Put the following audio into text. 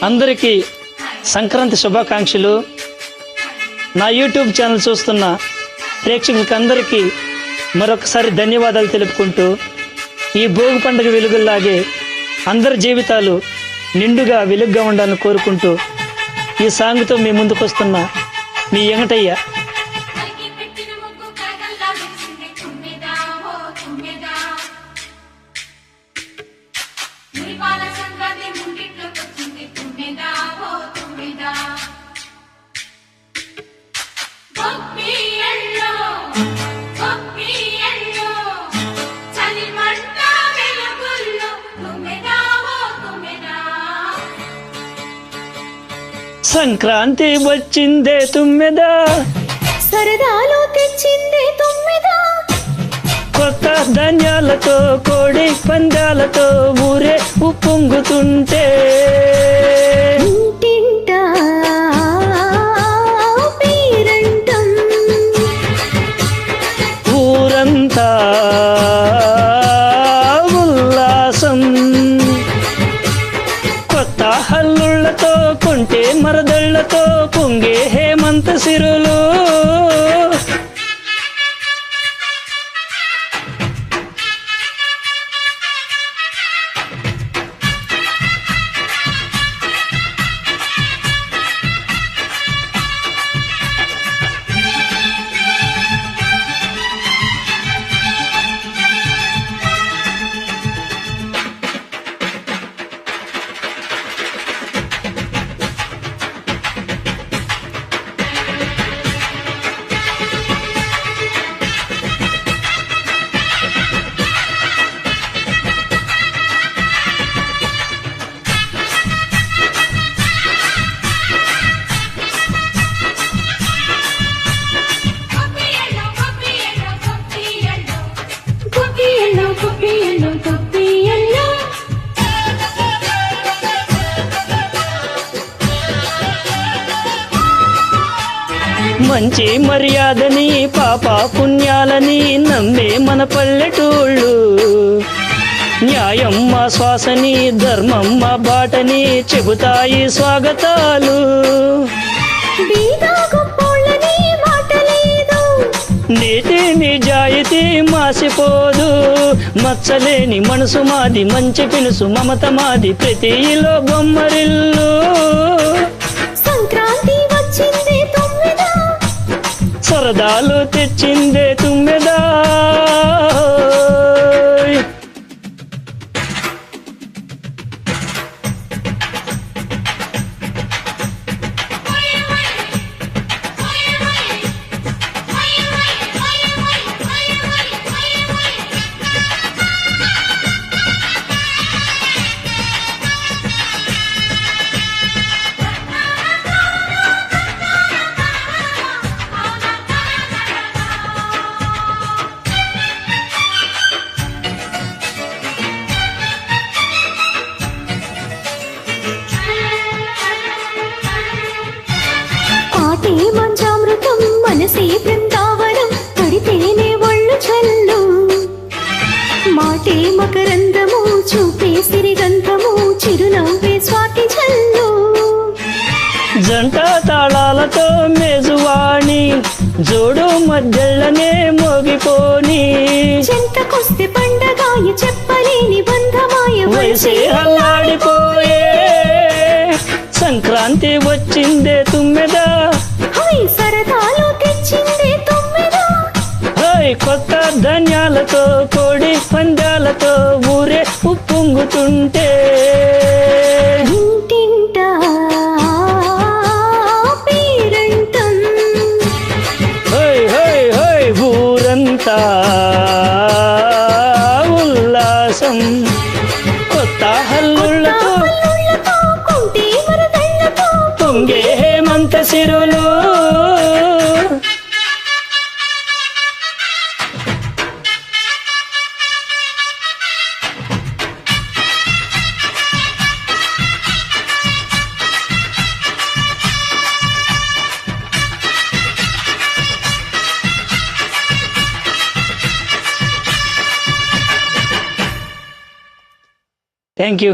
అందరికీ సంక్రాంతి శుభాకాంక్షలు. నా యూట్యూబ్ ఛానల్ చూస్తున్న ప్రేక్షకులకి అందరికీ మరొకసారి ధన్యవాదాలు తెలుపుకుంటూ, ఈ భోగి పండుగ వెలుగుల్లాగే అందరి జీవితాలు నిండుగా వెలుగుగా ఉండాలని కోరుకుంటూ ఈ సాంగ్తో మీ ముందుకు వస్తున్న మీ వెంకటయ్య. సంక్రాంతి వచ్చిందే తుమ్మెదా, సరదాలు తెచ్చిందే తుమ్మెదా, కొత్త ధాన్యాలతో కోడి పందాలతో ఊరే ఉప్పొంగుతుంటే ఇంటింటా పేరంటం, ఊరంతా ఉల్లాసం. కొత్త హల్లుళ్లతో కొంటే మరదళ్లతో పొంగే హేమంత సిరులు. మంచి మర్యాదని పాప పుణ్యాలని నమ్మే మన పల్లెటూళ్ళు, న్యాయం మా శ్వాసని ధర్మం మా బాటని చెబుతాయి స్వాగతాలు. నీతి నిజాయితీ మాసిపోదు, మచ్చలేని మనసు మాది, మంచి పిలుసు మమత మాది, ప్రతి ఇలో బొమ్మరిల్లు. సంక్రాంతి వచ్చిందే తుమ్మెదా, సరదాలు తెచ్చిందే తుమ్మెదా. మంచామృతం మనసే బృందావనం, పడితేనే ఒళ్ళు చల్లు, మాటే మకరందము చూపే సిరిగంధము, చిరునవ్వే స్వాతి చల్లు. జంట తాళాలతో మేజువాణి జోడు మధ్యలనే మోగిపోని, చెంతకొస్తే పండగాయ చెప్పలేని బంధమాయ, వయసే అల్లాడిపోయే. సంక్రాంతి వచ్చిందే తుమ్మెదా, సరదాలు తెచ్చిందే తుమ్మెదా, కొత్త ధాన్యాలతో కోడి పందాలతో ఊరే ఉప్పొంగుతుంటే ఇంటింటా పేరంటం, ఊరంతా ఉల్లాసం. కొత్త హల్లుళ్లతో కొంటే మరదళ్లతో పొంగే హేమంత సిరులు. Thank you.